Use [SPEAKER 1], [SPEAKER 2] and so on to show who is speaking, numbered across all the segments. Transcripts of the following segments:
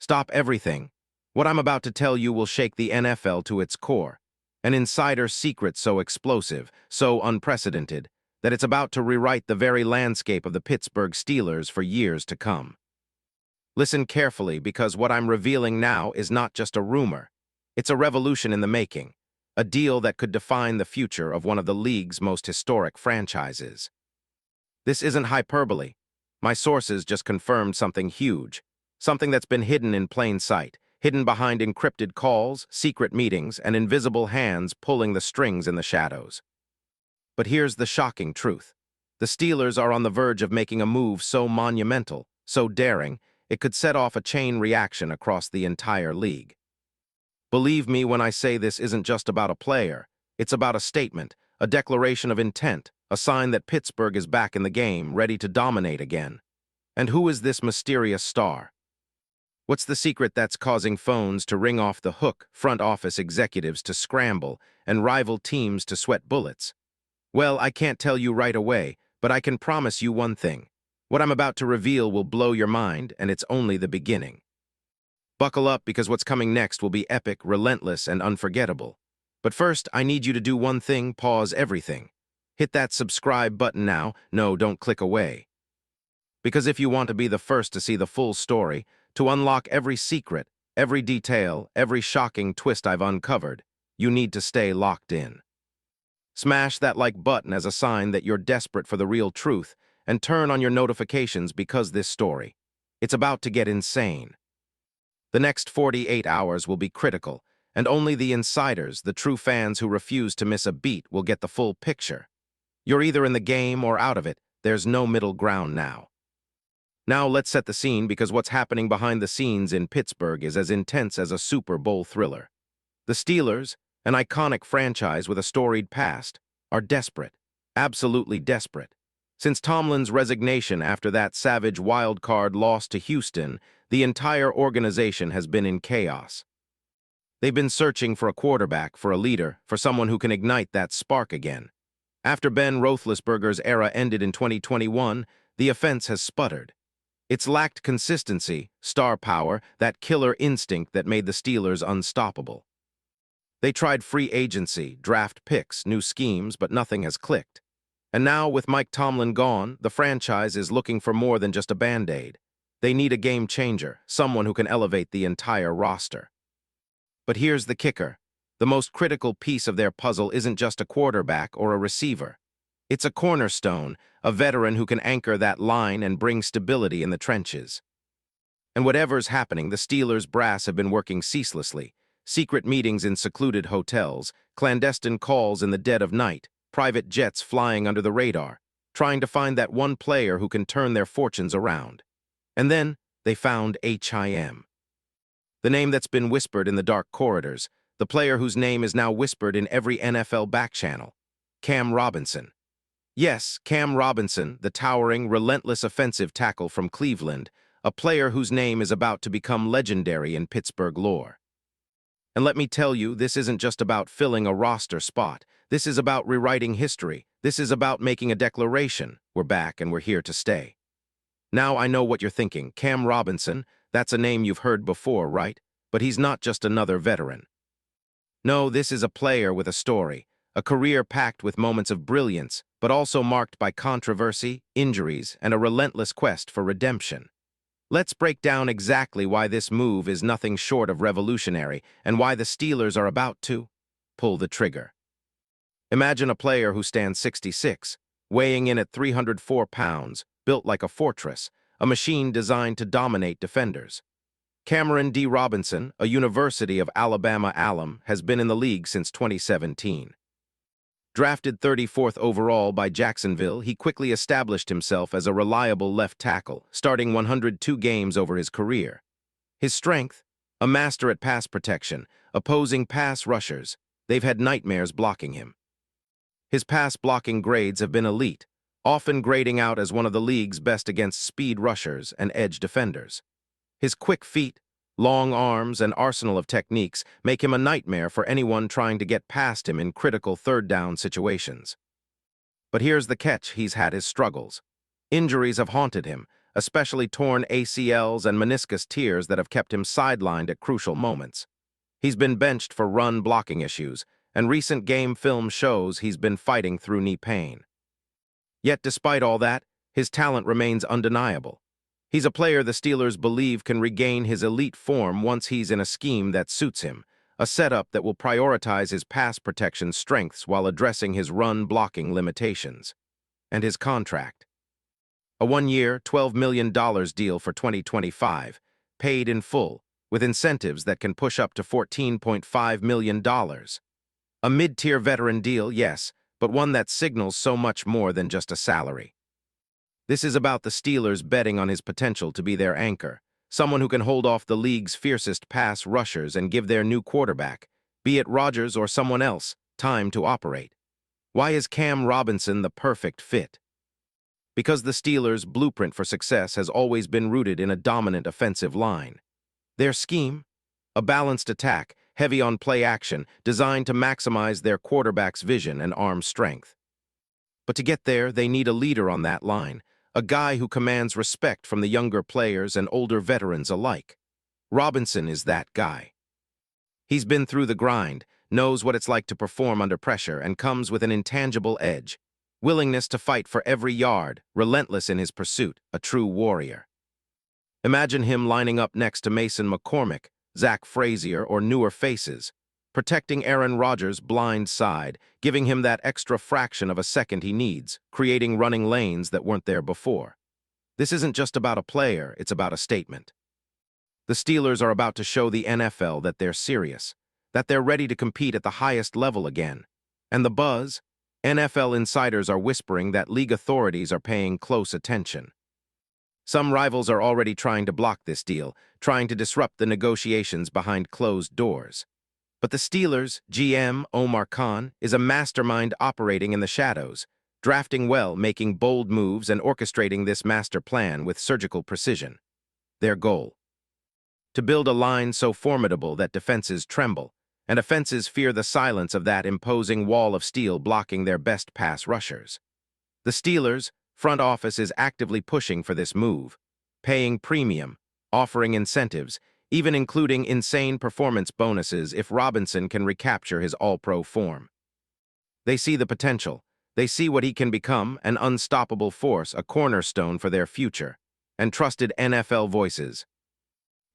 [SPEAKER 1] Stop everything. What I'm about to tell you will shake the NFL to its core. An insider secret so explosive, so unprecedented, that it's about to rewrite the very landscape of the Pittsburgh Steelers for years to come. Listen carefully, because what I'm revealing now is not just a rumor. It's a revolution in the making, a deal that could define the future of one of the league's most historic franchises. This isn't hyperbole. My sources just confirmed something huge, something that's been hidden in plain sight, hidden behind encrypted calls, secret meetings, and invisible hands pulling the strings in the shadows. But here's the shocking truth. The Steelers are on the verge of making a move so monumental, so daring, it could set off a chain reaction across the entire league. Believe me when I say this isn't just about a player. It's about a statement, a declaration of intent, a sign that Pittsburgh is back in the game, ready to dominate again. And who is this mysterious star? What's the secret that's causing phones to ring off the hook, front office executives to scramble, and rival teams to sweat bullets? Well, I can't tell you right away, but I can promise you one thing. What I'm about to reveal will blow your mind, and it's only the beginning. Buckle up, because what's coming next will be epic, relentless, and unforgettable. But first, I need you to do one thing: pause everything. Hit that subscribe button now. No, don't click away. Because if you want to be the first to see the full story, to unlock every secret, every detail, every shocking twist I've uncovered, you need to stay locked in. Smash that like button as a sign that you're desperate for the real truth, and turn on your notifications, because this story, it's about to get insane. The next 48 hours will be critical, and only the insiders, the true fans who refuse to miss a beat, will get the full picture. You're either in the game or out of it. There's no middle ground now. Now let's set the scene, because what's happening behind the scenes in Pittsburgh is as intense as a Super Bowl thriller. The Steelers, an iconic franchise with a storied past, are desperate, absolutely desperate. Since Tomlin's resignation after that savage wild-card loss to Houston, the entire organization has been in chaos. They've been searching for a quarterback, for a leader, for someone who can ignite that spark again. After Ben Roethlisberger's era ended in 2021, the offense has sputtered. It's lacked consistency, star power, that killer instinct that made the Steelers unstoppable. They tried free agency, draft picks, new schemes, but nothing has clicked. And now, with Mike Tomlin gone, the franchise is looking for more than just a Band-Aid. They need a game changer, someone who can elevate the entire roster. But here's the kicker. The most critical piece of their puzzle isn't just a quarterback or a receiver. It's a cornerstone, a veteran who can anchor that line and bring stability in the trenches. And whatever's happening, the Steelers brass have been working ceaselessly. Secret meetings in secluded hotels, clandestine calls in the dead of night, private jets flying under the radar, trying to find that one player who can turn their fortunes around. And then they found HIM. The name that's been whispered in the dark corridors, the player whose name is now whispered in every NFL back channel: Cam Robinson. Yes, Cam Robinson, the towering, relentless offensive tackle from Cleveland, a player whose name is about to become legendary in Pittsburgh lore. And let me tell you, this isn't just about filling a roster spot. This is about rewriting history. This is about making a declaration. We're back, and we're here to stay. Now I know what you're thinking. Cam Robinson, that's a name you've heard before, right? But he's not just another veteran. No, this is a player with a story, a career packed with moments of brilliance, but also marked by controversy, injuries, and a relentless quest for redemption. Let's break down exactly why this move is nothing short of revolutionary, and why the Steelers are about to pull the trigger. Imagine a player who stands 6'6", weighing in at 304 pounds, built like a fortress, a machine designed to dominate defenders. Cameron D. Robinson, a University of Alabama alum, has been in the league since 2017. Drafted 34th overall by Jacksonville, he quickly established himself as a reliable left tackle, starting 102 games over his career. His strength? A master at pass protection, opposing pass rushers. They've had nightmares blocking him. His pass-blocking grades have been elite, often grading out as one of the league's best against speed rushers and edge defenders. His quick feet, long arms, and arsenal of techniques make him a nightmare for anyone trying to get past him in critical third-down situations. But here's the catch: he's had his struggles. Injuries have haunted him, especially torn ACLs and meniscus tears that have kept him sidelined at crucial moments. He's been benched for run blocking issues, and recent game film shows he's been fighting through knee pain. Yet despite all that, his talent remains undeniable. He's a player the Steelers believe can regain his elite form once he's in a scheme that suits him, a setup that will prioritize his pass protection strengths while addressing his run-blocking limitations. And his contract. A one-year, $12 million deal for 2025, paid in full, with incentives that can push up to $14.5 million. A mid-tier veteran deal, yes, but one that signals so much more than just a salary. This is about the Steelers betting on his potential to be their anchor, someone who can hold off the league's fiercest pass rushers and give their new quarterback, be it Rodgers or someone else, time to operate. Why is Cam Robinson the perfect fit? Because the Steelers' blueprint for success has always been rooted in a dominant offensive line. Their scheme? A balanced attack, heavy on play action, designed to maximize their quarterback's vision and arm strength. But to get there, they need a leader on that line, a guy who commands respect from the younger players and older veterans alike. Robinson is that guy. He's been through the grind, knows what it's like to perform under pressure, and comes with an intangible edge, willingness to fight for every yard, relentless in his pursuit, a true warrior. Imagine him lining up next to Mason McCormick, Zach Frazier, or newer faces, protecting Aaron Rodgers' blind side, giving him that extra fraction of a second he needs, creating running lanes that weren't there before. This isn't just about a player, it's about a statement. The Steelers are about to show the NFL that they're serious, that they're ready to compete at the highest level again. And the buzz? NFL insiders are whispering that league authorities are paying close attention. Some rivals are already trying to block this deal, trying to disrupt the negotiations behind closed doors. But the Steelers' GM, Omar Khan, is a mastermind operating in the shadows, drafting well, making bold moves, and orchestrating this master plan with surgical precision. Their goal? To build a line so formidable that defenses tremble, and offenses fear the silence of that imposing wall of steel blocking their best pass rushers. The Steelers' front office is actively pushing for this move, paying premium, offering incentives, even including insane performance bonuses if Robinson can recapture his all-pro form. They see the potential. They see what he can become, an unstoppable force, a cornerstone for their future, and trusted NFL voices.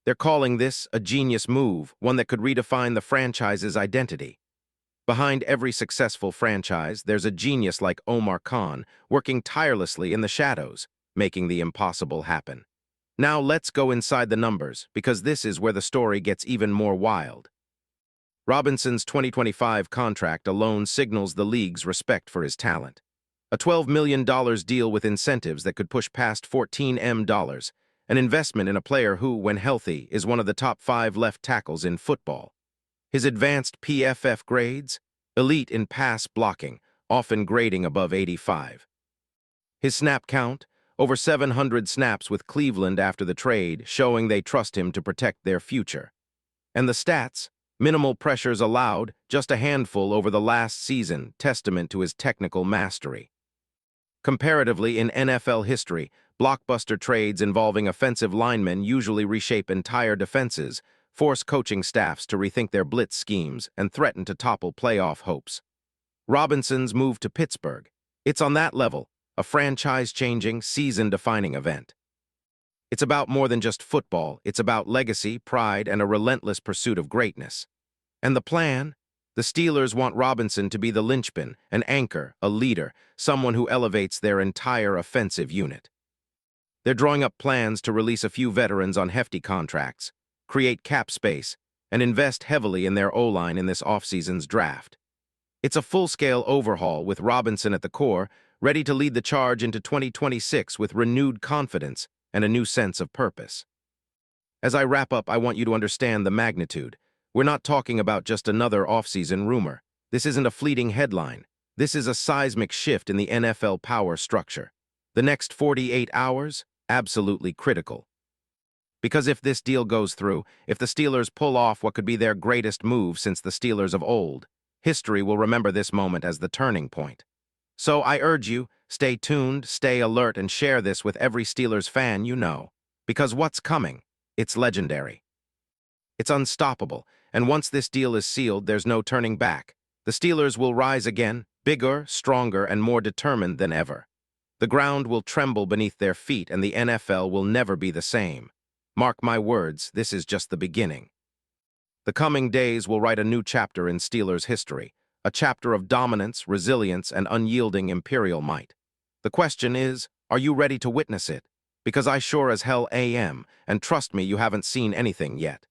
[SPEAKER 1] They're calling this a genius move, one that could redefine the franchise's identity. Behind every successful franchise, there's a genius like Omar Khan, working tirelessly in the shadows, making the impossible happen. Now let's go inside the numbers, because this is where the story gets even more wild. Robinson's 2025 contract alone signals the league's respect for his talent. A $12 million deal with incentives that could push past $14 million, an investment in a player who, when healthy, is one of the top 5 left tackles in football. His advanced PFF grades? Elite in pass blocking, often grading above 85. His snap count? Over 700 snaps with Cleveland after the trade, showing they trust him to protect their future. And the stats? Minimal pressures allowed, just a handful over the last season, testament to his technical mastery. Comparatively, in NFL history, blockbuster trades involving offensive linemen usually reshape entire defenses, force coaching staffs to rethink their blitz schemes, and threaten to topple playoff hopes. Robinson's move to Pittsburgh. It's on that level, a franchise-changing, season-defining event. It's about more than just football. It's about legacy, pride, and a relentless pursuit of greatness. And the plan? The Steelers want Robinson to be the linchpin, an anchor, a leader, someone who elevates their entire offensive unit. They're drawing up plans to release a few veterans on hefty contracts, create cap space, and invest heavily in their O-line in this offseason's draft. It's a full-scale overhaul with Robinson at the core, ready to lead the charge into 2026 with renewed confidence and a new sense of purpose. As I wrap up, I want you to understand the magnitude. We're not talking about just another offseason rumor. This isn't a fleeting headline. This is a seismic shift in the NFL power structure. The next 48 hours? Absolutely critical. Because if this deal goes through, if the Steelers pull off what could be their greatest move since the Steelers of old, history will remember this moment as the turning point. So I urge you, stay tuned, stay alert, and share this with every Steelers fan you know. Because what's coming? It's legendary. It's unstoppable, and once this deal is sealed, there's no turning back. The Steelers will rise again, bigger, stronger, and more determined than ever. The ground will tremble beneath their feet, and the NFL will never be the same. Mark my words, this is just the beginning. The coming days will write a new chapter in Steelers history, a chapter of dominance, resilience, and unyielding imperial might. The question is, are you ready to witness it? Because I sure as hell am, and trust me, you haven't seen anything yet.